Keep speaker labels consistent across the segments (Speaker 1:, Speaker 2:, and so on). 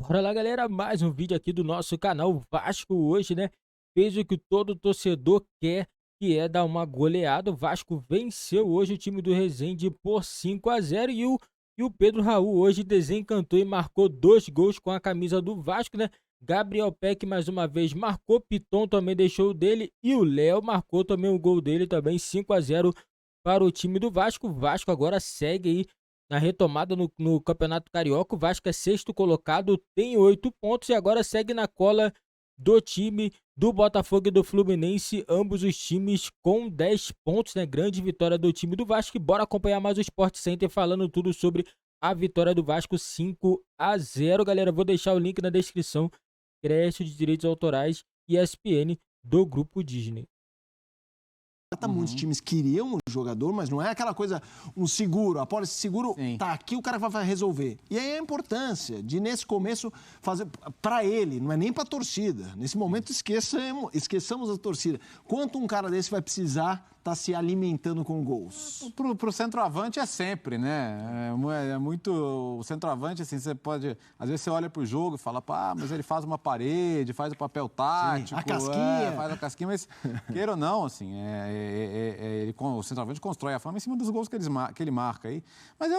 Speaker 1: Bora lá, galera, mais um vídeo aqui do nosso canal. O Vasco hoje, né, fez o que todo torcedor quer, que é dar uma goleada. O Vasco venceu hoje o time do Resende por 5-0 e o Pedro Raul hoje desencantou e marcou 2 gols com a camisa do Vasco, né? Gabriel Peck mais uma vez marcou, Piton também deixou o dele e o Léo marcou também o gol dele também, 5-0 para o time do Vasco. O Vasco agora segue aí na retomada no Campeonato Carioca. O Vasco é sexto colocado, tem 8 pontos e agora segue na cola do time do Botafogo e do Fluminense, ambos os times com 10 pontos, né? Grande vitória do time do Vasco. E bora acompanhar mais o Sport Center falando tudo sobre a vitória do Vasco 5-0, galera. Vou deixar o link na descrição. Crédito de direitos autorais e ESPN do Grupo Disney.
Speaker 2: Muitos times queriam um jogador, mas não é aquela coisa, um seguro, após esse seguro, tá aqui, o cara vai resolver. E aí a importância de, nesse começo, fazer para ele, não é nem para torcida. Nesse momento, esqueçamos a torcida. Quanto um cara desse vai precisar estar se alimentando com gols?
Speaker 3: Pro centroavante é sempre, né? É muito... O centroavante, assim, você pode... Às vezes você olha pro jogo e fala, pá, mas ele faz uma parede, faz o papel tático.
Speaker 2: Sim, a casquinha.
Speaker 3: Faz a casquinha, mas queira ou não, assim, o centroavante constrói a fama em cima dos gols que ele marca aí. Mas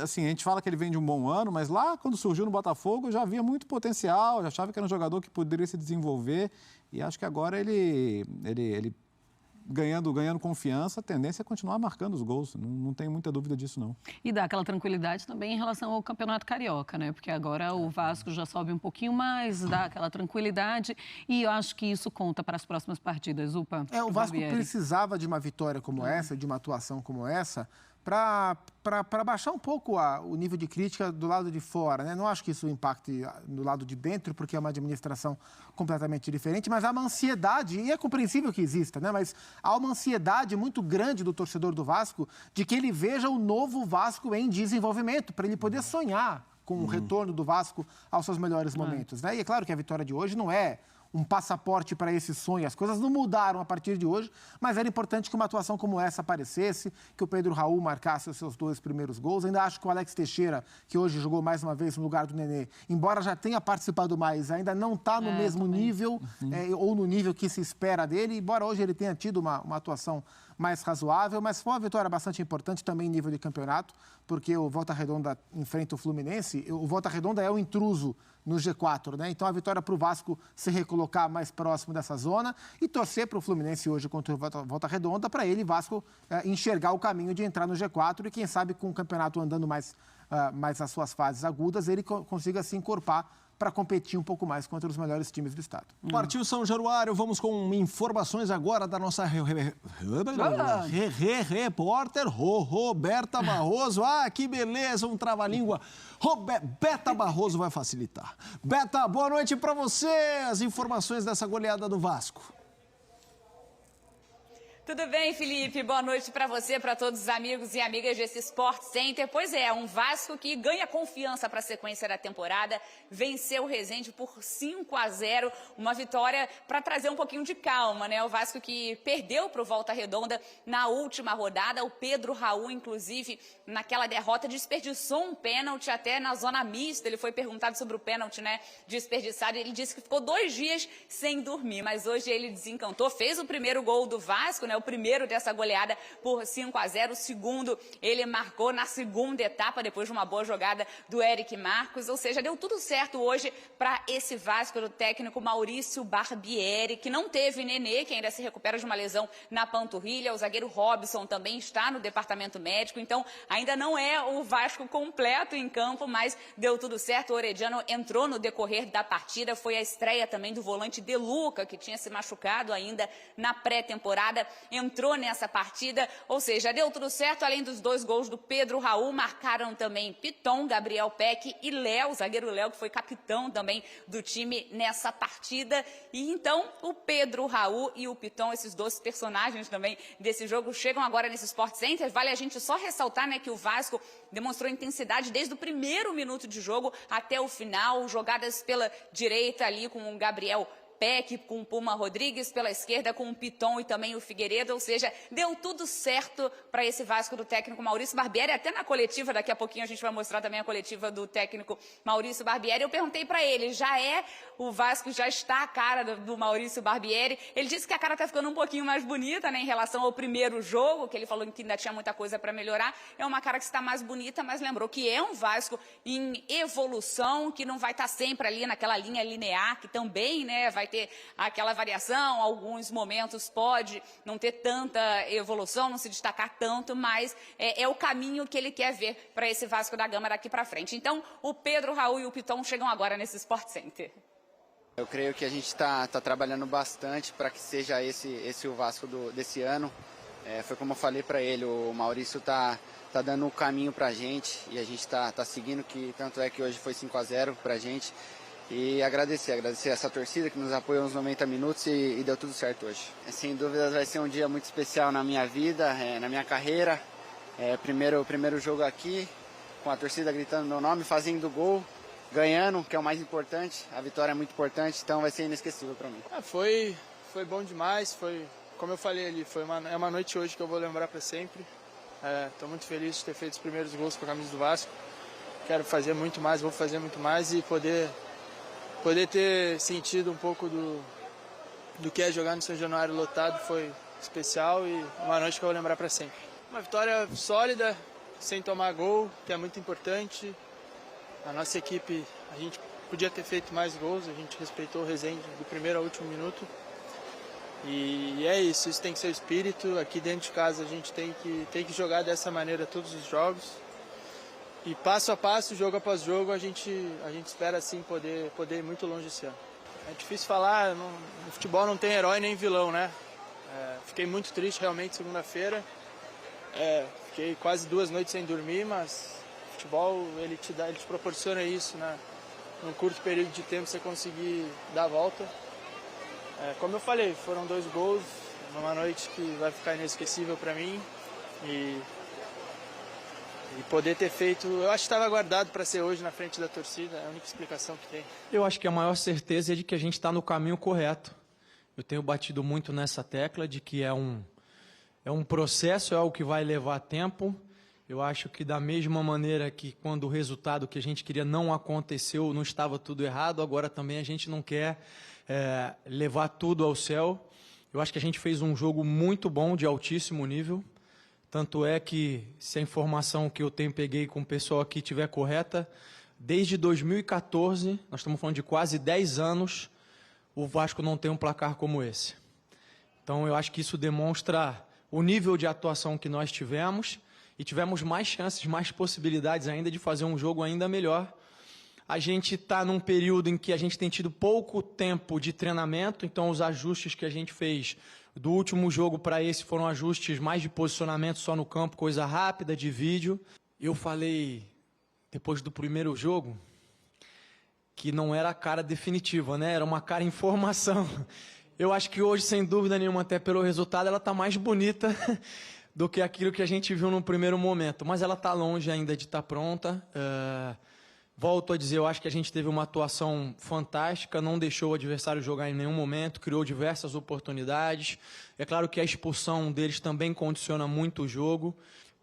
Speaker 3: assim, a gente fala que ele vem de um bom ano, mas lá, quando surgiu no Botafogo, eu já via muito potencial, já achava que era um jogador que poderia se desenvolver, e acho que agora ele ganhando confiança, a tendência é continuar marcando os gols. Não tenho muita dúvida disso, não.
Speaker 4: E dá aquela tranquilidade também em relação ao Campeonato Carioca, né? Porque agora o Vasco já sobe um pouquinho mais, dá aquela tranquilidade. E eu acho que isso conta para as próximas partidas, Upa.
Speaker 5: O Vasco precisava de uma vitória como essa, de uma atuação como essa, para baixar um pouco o nível de crítica do lado de fora, né? Não acho que isso impacte no lado de dentro, porque é uma administração completamente diferente, mas há uma ansiedade, e é compreensível que exista, né? Mas há uma ansiedade muito grande do torcedor do Vasco de que ele veja o novo Vasco em desenvolvimento, para ele poder sonhar com o retorno do Vasco aos seus melhores momentos, né? E é claro que a vitória de hoje não é um passaporte para esse sonho. As coisas não mudaram a partir de hoje, mas era importante que uma atuação como essa aparecesse, que o Pedro Raul marcasse os seus 2 primeiros gols. Ainda acho que o Alex Teixeira, que hoje jogou mais uma vez no lugar do Nenê, embora já tenha participado mais, ainda não está no mesmo nível, ou no nível que se espera dele, embora hoje ele tenha tido uma atuação mais razoável, mas foi uma vitória bastante importante também em nível de campeonato, porque o Volta Redonda enfrenta o Fluminense, o Volta Redonda é o intruso no G4, né? Então a vitória para o Vasco se recolocar mais próximo dessa zona e torcer para o Fluminense hoje contra o Volta Redonda, para ele, Vasco, enxergar o caminho de entrar no G4 e quem sabe com o campeonato andando mais as suas fases agudas, ele consiga se encorpar para competir um pouco mais contra os melhores times do estado.
Speaker 2: Partiu São Januário, vamos com informações agora da nossa repórter Roberta Barroso. Ah, que beleza, um trava-língua. Beta Barroso vai facilitar. Beta, boa noite para você. As informações dessa goleada do Vasco.
Speaker 6: Tudo bem, Felipe? Boa noite para você, para todos os amigos e amigas desse Sport Center. Pois é, um Vasco que ganha confiança para a sequência da temporada, venceu o Resende por 5-0, uma vitória para trazer um pouquinho de calma, né? O Vasco que perdeu para o Volta Redonda na última rodada, o Pedro Raul, inclusive, naquela derrota, desperdiçou um pênalti até na zona mista. Ele foi perguntado sobre o pênalti, né, desperdiçado, e ele disse que ficou 2 dias sem dormir, mas hoje ele desencantou, fez o primeiro gol do Vasco, né? O primeiro dessa goleada por 5-0, o segundo ele marcou na segunda etapa, depois de uma boa jogada do Eric Marcos, ou seja, deu tudo certo hoje para esse Vasco do técnico Maurício Barbieri, que não teve Nenê, que ainda se recupera de uma lesão na panturrilha, o zagueiro Robson também está no departamento médico, então ainda não é o Vasco completo em campo, mas deu tudo certo. O Orediano entrou no decorrer da partida, foi a estreia também do volante De Luca, que tinha se machucado ainda na pré-temporada, entrou nessa partida, ou seja, deu tudo certo. Além dos 2 gols do Pedro Raul, marcaram também Piton, Gabriel Peck e Léo, o zagueiro Léo, que foi capitão também do time nessa partida. E então o Pedro Raul e o Piton, esses 2 personagens também desse jogo, chegam agora nesse Sport Center. Vale a gente só ressaltar, né, que o Vasco demonstrou intensidade desde o primeiro minuto de jogo até o final, jogadas pela direita ali com o Gabriel Peck com o Puma Rodrigues, pela esquerda com o Piton e também o Figueiredo, ou seja, deu tudo certo para esse Vasco do técnico Maurício Barbieri, até na coletiva, daqui a pouquinho a gente vai mostrar também a coletiva do técnico Maurício Barbieri, eu perguntei para ele, o Vasco já está a cara do Maurício Barbieri, ele disse que a cara está ficando um pouquinho mais bonita, né, em relação ao primeiro jogo, que ele falou que ainda tinha muita coisa para melhorar, é uma cara que está mais bonita, mas lembrou que é um Vasco em evolução, que não vai estar sempre ali naquela linha linear, que também, né, vai ter aquela variação, alguns momentos pode não ter tanta evolução, não se destacar tanto, mas é o caminho que ele quer ver para esse Vasco da Gama daqui para frente. Então, o Pedro, Raul e o Piton chegam agora nesse Sport Center.
Speaker 7: Eu creio que a gente está trabalhando bastante para que seja esse o Vasco desse ano. Foi como eu falei para ele, o Maurício tá dando o caminho para a gente e a gente está seguindo, que tanto é que hoje foi 5-0 para a gente. E agradecer essa torcida que nos apoiou uns 90 minutos e deu tudo certo hoje. Sem dúvidas vai ser um dia muito especial na minha vida, na minha carreira. Primeiro jogo aqui, com a torcida gritando meu nome, fazendo gol, ganhando, que é o mais importante. A vitória é muito importante, então vai ser inesquecível para mim.
Speaker 8: Foi bom demais, como eu falei ali, é uma noite hoje que eu vou lembrar para sempre. Estou muito feliz de ter feito os primeiros gols com a camisa do Vasco. Quero fazer muito mais, vou fazer muito mais e poder ter sentido um pouco do que é jogar no São Januário lotado foi especial e uma noite que eu vou lembrar para sempre. Uma vitória sólida, sem tomar gol, que é muito importante. A nossa equipe, a gente podia ter feito mais gols, a gente respeitou o Resende do primeiro ao último minuto. E é isso tem que ser o espírito. Aqui dentro de casa a gente tem que jogar dessa maneira todos os jogos. E passo a passo, jogo após jogo, a gente espera assim poder ir muito longe esse ano. É difícil falar, no futebol não tem herói nem vilão, né? Fiquei muito triste realmente segunda-feira. Fiquei quase 2 noites sem dormir, mas o futebol ele te proporciona isso, né? Num curto período de tempo você conseguir dar a volta. Como eu falei, foram 2 gols, numa noite que vai ficar inesquecível para mim. E poder ter feito, eu acho que estava guardado para ser hoje na frente da torcida, é a única explicação que tem.
Speaker 9: Eu acho que a maior certeza é de que a gente está no caminho correto. Eu tenho batido muito nessa tecla de que é um processo, é algo que vai levar tempo. Eu acho que da mesma maneira que quando o resultado que a gente queria não aconteceu, não estava tudo errado, agora também a gente não quer levar tudo ao céu. Eu acho que a gente fez um jogo muito bom, de altíssimo nível. Tanto é que, se a informação que eu peguei com o pessoal aqui estiver correta, desde 2014, nós estamos falando de quase 10 anos, o Vasco não tem um placar como esse. Então, eu acho que isso demonstra o nível de atuação que nós tivemos e tivemos mais chances, mais possibilidades ainda de fazer um jogo ainda melhor. A gente está num período em que a gente tem tido pouco tempo de treinamento, então os ajustes que a gente fez do último jogo para esse foram ajustes mais de posicionamento só no campo, coisa rápida, de vídeo. Eu falei, depois do primeiro jogo, que não era a cara definitiva, né? Era uma cara em formação. Eu acho que hoje, sem dúvida nenhuma, até pelo resultado, ela está mais bonita do que aquilo que a gente viu no primeiro momento. Mas ela está longe ainda de estar pronta. Volto a dizer, eu acho que a gente teve uma atuação fantástica, não deixou o adversário jogar em nenhum momento, criou diversas oportunidades. É claro que a expulsão deles também condiciona muito o jogo.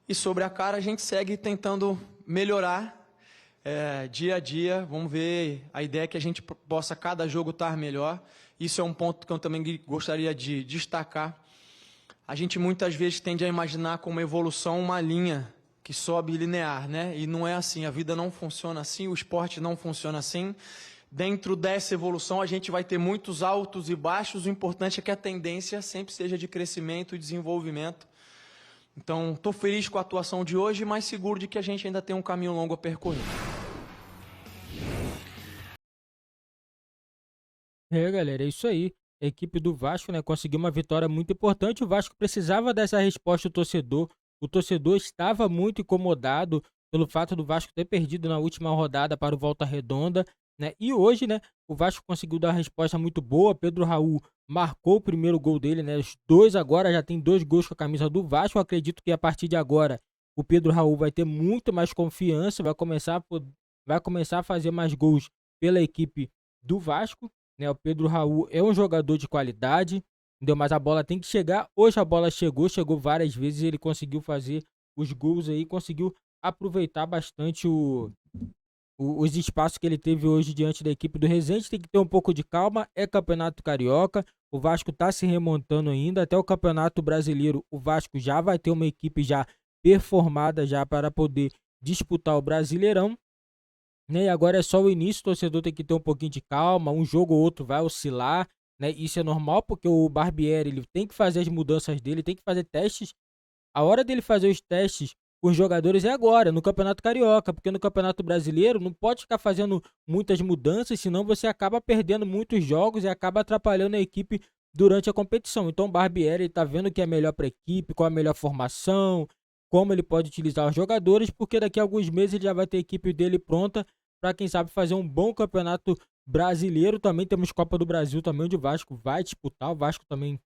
Speaker 9: E sobre a cara, a gente segue tentando melhorar dia a dia. Vamos ver, a ideia é que a gente possa cada jogo estar melhor. Isso é um ponto que eu também gostaria de destacar. A gente muitas vezes tende a imaginar como evolução uma linha que sobe linear, né? E não é assim, a vida não funciona assim, o esporte não funciona assim. Dentro dessa evolução a gente vai ter muitos altos e baixos, o importante é que a tendência sempre seja de crescimento e desenvolvimento. Então, estou feliz com a atuação de hoje, mas seguro de que a gente ainda tem um caminho longo a percorrer.
Speaker 1: Galera, é isso aí. A equipe do Vasco, né, conseguiu uma vitória muito importante. O Vasco precisava dessa resposta do torcedor. O torcedor estava muito incomodado pelo fato do Vasco ter perdido na última rodada para o Volta Redonda, né? E hoje, né, o Vasco conseguiu dar uma resposta muito boa. Pedro Raul marcou o primeiro gol dele, né? Os dois agora já tem 2 gols com a camisa do Vasco. Eu acredito que a partir de agora o Pedro Raul vai ter muito mais confiança, vai começar a fazer mais gols pela equipe do Vasco. né? O Pedro Raul é um jogador de qualidade, entendeu? Mas a bola tem que chegar. Hoje a bola chegou várias vezes, ele conseguiu fazer os gols aí, conseguiu aproveitar bastante os espaços que ele teve hoje diante da equipe do Resende. Tem que ter um pouco de calma, é Campeonato Carioca, o Vasco tá se remontando ainda, até o Campeonato Brasileiro o Vasco já vai ter uma equipe já performada já para poder disputar o Brasileirão, né? E agora é só o início, o torcedor tem que ter um pouquinho de calma, um jogo ou outro vai oscilar, né? Isso é normal porque o Barbieri, ele tem que fazer as mudanças dele, tem que fazer testes. A hora dele fazer os testes com os jogadores é agora, no Campeonato Carioca, porque no Campeonato Brasileiro não pode ficar fazendo muitas mudanças, senão você acaba perdendo muitos jogos e acaba atrapalhando a equipe durante a competição. Então o Barbieri está vendo o que é melhor para a equipe, qual a melhor formação, como ele pode utilizar os jogadores, porque daqui a alguns meses ele já vai ter a equipe dele pronta para, quem sabe, fazer um bom Campeonato Brasileiro. Também temos Copa do Brasil também, onde o Vasco vai disputar. O Vasco também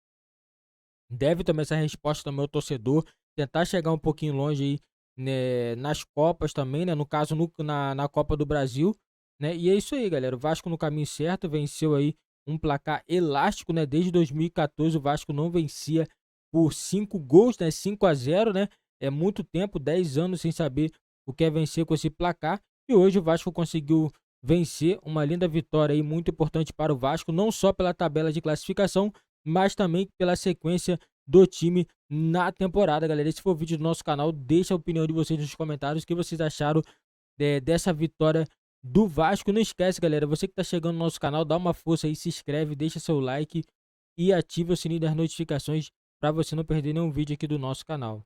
Speaker 1: deve tomar essa resposta também ao torcedor, tentar chegar um pouquinho longe aí, né, nas Copas também, né? No caso, na Copa do Brasil, né? E é isso aí, galera. O Vasco no caminho certo, venceu aí um placar elástico, né? Desde 2014 o Vasco não vencia por 5 gols, né? 5-0, né? É muito tempo, 10 anos sem saber o que é vencer com esse placar. E hoje o Vasco conseguiu vencer, uma linda vitória aí, muito importante para o Vasco, não só pela tabela de classificação, mas também pela sequência do time na temporada, galera. Esse foi o vídeo do nosso canal. Deixa a opinião de vocês nos comentários, o que vocês acharam dessa vitória do Vasco. Não esquece, galera, você que tá chegando no nosso canal, dá uma força aí, se inscreve, deixa seu like e ativa o sininho das notificações para você não perder nenhum vídeo aqui do nosso canal.